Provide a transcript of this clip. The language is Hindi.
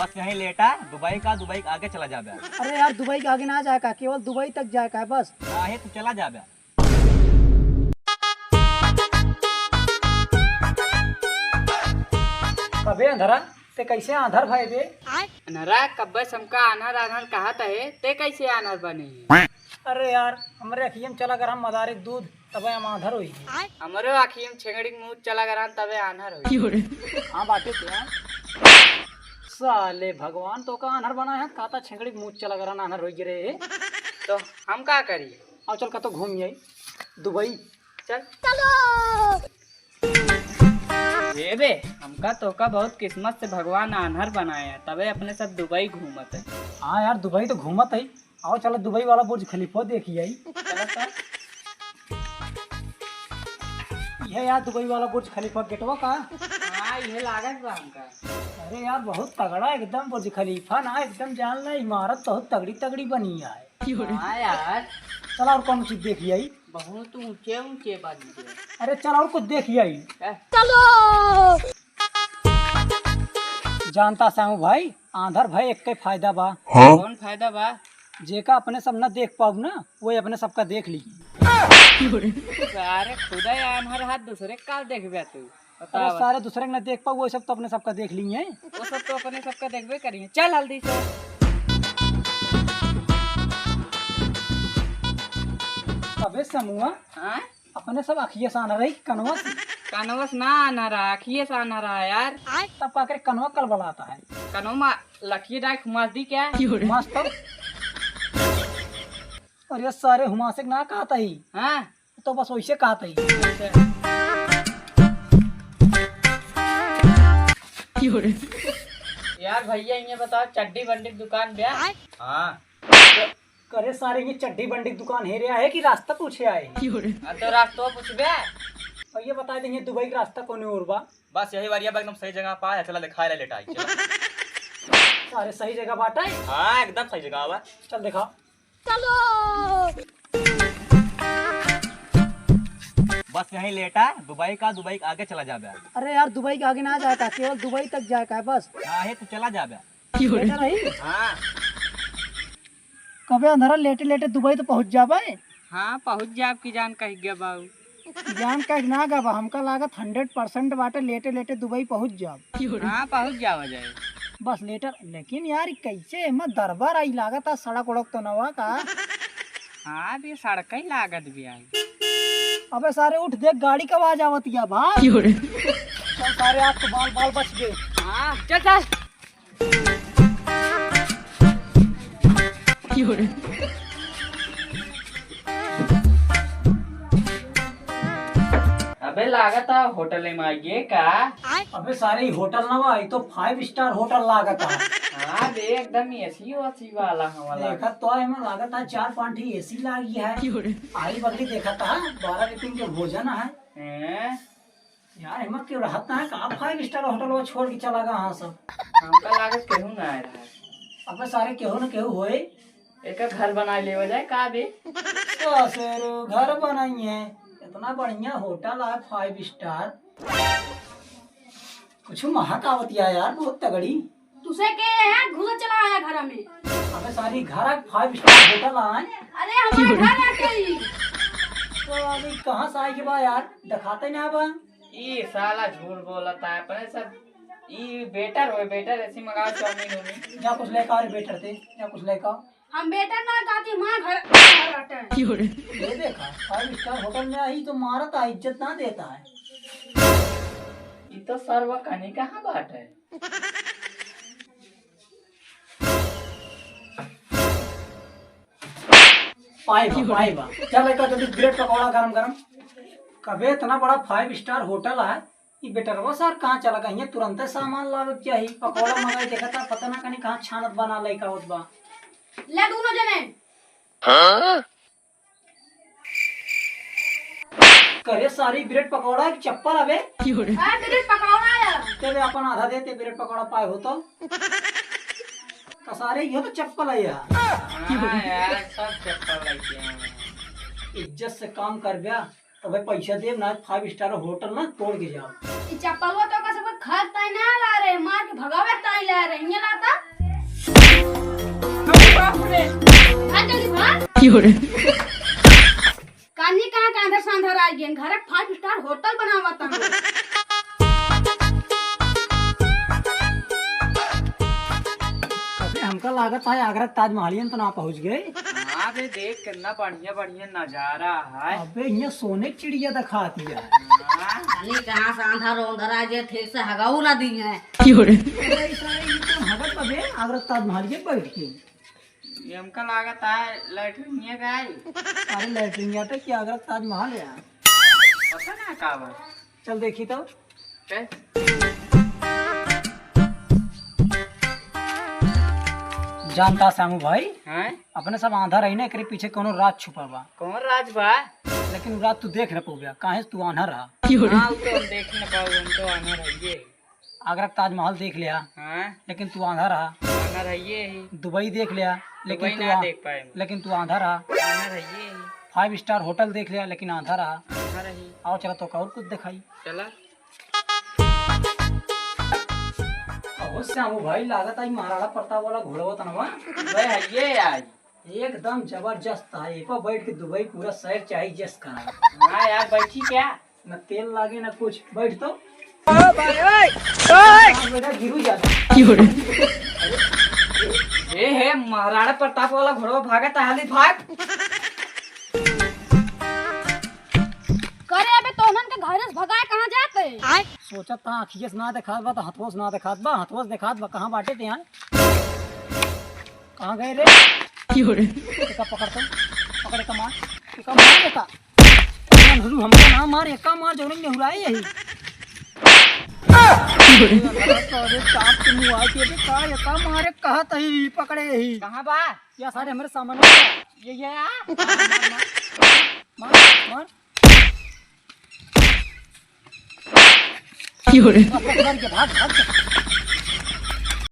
बस यहीं लेटा दुबई का आगे चला जाबे। अरे यार दुबई के आगे ना जाए का, केवल दुबई तक जाए का है बस। आहे तो चला जाबे। कबे अंधरा ते कैसे आंधर भाई बे? अनहरा कब्बे समका अनहर अनहर कहा है ते कैसे अनहर बने? अरे यार हमरे अखियम चला कर हम मदारी दूध तबे हम आंधर होई। हमरो आखियम छेगड़ी मुंह चला गरान तबे अनहर होई। हां बाटे ते साले भगवान तो का आंधर बनाए हैं, काता छेंगड़ी मुंह चला कर आंधर होई गिरे। तो हम का करी? आओ चल का तो घूम आई दुबई। चल ये बे हमका तो का बहुत किस्मत से भगवान अनहर बनाए हैं तबे अपने सब दुबई घूमत है। हाँ यार दुबई तो घूमत है। आओ चलो दुबई वाला बुर्ज खलीफा देखी आई। चलो सर ये यार दुबई वाला बुर्ज खलीफा गेटवा का। हाँ ये लागत बा हमका। अरे यार बहुत तगड़ा एकदम बुर्ज खलीफा ना, एकदम जान ला इमारत बहुत तगड़ी तगड़ी बनी है। हाँ यार चल और कौन चीज देखी आई? बहुत ऊंचे ऊंचे बाजू के। अरे चल और कुछ देखी आई। जानता साहू भाई आंधर भाई एक के फायदा बा। कौन फायदा बा? जेका अपने सब न देख पाऊ ना वो अपने सबका देख ली। अरे खुदा अनहर हाथ दूसरे का देखबे तू? अरे सारे दूसरे के न देख पाऊ वो सब तो अपने सबका देख ली है। वो सब तो अपने सबका देखबे करिए। चल हल्दी से। अबे समूहा हाँ अपने सब अखिए से आना रही कनवा से। कनवस ना अनहरा आखिए से अनहरा यार। तब पाकर कनवा कल बलाता है। कनोमा लकी डाक हुमास दी क्या? मस्त। और ये सारे हुमासिक ना कहता ही हाँ तो बस वैसे कहता ही। यार भैया ये बताओ चड्डी बंडी दुकान ब्या? हाँ करे सारे ये चड्डी बंडी की दुकान है रे है कि रास्ता पूछे आए? तो रास्ता पूछबे। और ये बता देंगे दुबई का रास्ता कौन और बा? बस यही बार एकदम सही जगह पा है। चला दिखाए लेटा आई चला। सारे सही जगह बाटा है। हाँ एकदम सही जगह बा। चल दिखा। बस यहीं लेटा दुबई का आगे चला जाबे। अरे यार दुबई के आगे ना जाए का, केवल दुबई तक जाए का है बस। आहे तो चला जाबे। बेटा नहीं हाँ कबे अंधरा लेटे लेटे दुबई तो पहुंच जाबे। हाँ पहुँच जाब की जान कह गया बाबू। जान का ना गबा हमका लागत 100% बाटे लेटे लेटे दुबई पहुंच जाब। हाँ पहुँच जावा जाए। बस लेटर लेकिन यार कैसे एमा दरबार आई लागत सड़क उड़क तो नवा का। हाँ भी सड़क ही लागत भी आई। अबे सारे उठ देख गाड़ी कब आ जावत या भाई। चल सारे आप तो बाल बाल बच गए। हाँ चल चल। अबे लागत है होटल में आइए का। अबे सारे ही होटल नवा आई तो 5 स्टार होटल लागत है। हाँ बे एकदम एसी वसी वाला हमारा। देखा तो एमा लागत है 4-5 एसी लागी है। आई बगली देखा था 12 रेटिंग के भोजन है। हैं? यार एमा क्यों रहता है का 5 स्टार होटल वो छोड़ के चला गया। हाँ सब हमका लागत केहू ना आए रहा। अबे सारे केहू न केहू होए। एक घर बना ले जाए का बे? तो सर घर बनाई है इतना बढ़िया होटल है 5 स्टार। कुछ महाकावतिया यार बहुत तगड़ी। तुसे के है घुस चला आया घर में। अबे सारी घर 5 स्टार होटल आए। अरे हमारे घर आ गई। तो अभी कहाँ से आई के बा यार दिखाते ना बा। ये साला झूठ बोलता है अपने सब। ये बेटर ऐसी मंगाओ चाउमीन उमीन। जा कुछ लेकर आ बेटर थे या कुछ लेकर। हम बेटा ना कहती मां घर रहते हैं। ये देखा 5 स्टार होटल में आई तो मारता इज्जत ना देता है। ये तो सर्व कनी कहाँ बात है? पाइबा चल लेकर जल्दी ब्रेड पकौड़ा गरम गरम। कबे इतना बड़ा 5 स्टार होटल है ये बेटरवा सर कहाँ चला गई है? तुरंत सामान लावे चाहिए। पकौड़ा मंगाई देखा था पता ना कहीं कहाँ छानत बना लेका होत बा। ले दोनों जने। करे सारी ब्रेड पकौड़ा की चप्पल अबे। तेरे पकौड़ा आया। तेरे अपन आधा देते ब्रेड पकौड़ा पाए हो तो सारे ये तो चप्पल है यार। हाँ यार सब चप्पल लेके आए। इज्जत से काम कर गया तो भाई पैसा दे ना 5 स्टार होटल ना तोड़ के जाओ। चप्पल वो तो का सब घर ताई ना ला रहे मार के भगावे ताई ला रहे ये लाता। कानी कहाँ का अंदर सांधर आ गए घर 5 स्टार होटल बनावा तन अबे हमका लागत है आगरा ताजमहल तो ना पहुंच गए। हाँ बे देख कितना बढ़िया बढ़िया नजारा है। अबे यहाँ सोने की चिड़िया दिखाती है। हाँ, कानी कहाँ से अंधर अंधर आ गए थे से हगाऊ ना दी है हगत अबे आगरा ताजमहल के बैठ के ये हमका लागत है लैट्रिन ये गई। अरे लैट्रिन या तो क्या आगरा ताजमहल है। पता ना का बा। चल देखी तो चल। जानता श्यामू भाई हैं? अपने सब आंधा रही ना एकरे पीछे कोनो राज छुपा बा, कौन राज बा? लेकिन उ राज तू देख न पौबिया काहे से तू आंधा रहा। हाँ वो तो हम देख न पाओ हम तो आना रहिए। आगरा ताजमहल देख लिया हाँ लेकिन तू आंधा रहा। आना रहिए ही। दुबई देख लिया दुबई लेकिन ना देख पाए। लेकिन तू आंधा रहा। आना रहिए ही। 5 स्टार होटल देख लिया लेकिन आंधा रहा। आना रही। आओ चला तो और कुछ दिखाई। चला। अहो श्यामू भाई लागत आई महाराणा प्रताप वाला घोड़ा तनवा भाई हइये आज। एकदम जबरदस्त है। एक बार बैठ के दुबई पूरा शहर चाहे जस करा। हाँ यार बैठी क्या? न तेल लागे न कुछ। बैठ तो बेटा गिरू जाता। ए हे महाराणा प्रताप वाला घोड़ा भागता हाली भाग। करे अबे तोहन के घर से भगाए कहाँ जाते सोचा था अखियस ना दिखात बा तो हथवस ना दिखात बा। हथवस दिखात बा कहाँ बाटे थे यहाँ कहाँ गए रे। का पकड़ तो पकड़ का मार का मार देता हमका ना मार एका मार जो नहीं नेहुराए यही अरे चाप के मुंह आए के का एका मारे कहा तही पकड़े यही कहाँ बा? या सारे हमारे सामान ये आ। मार मार पकड़ के भाग भाग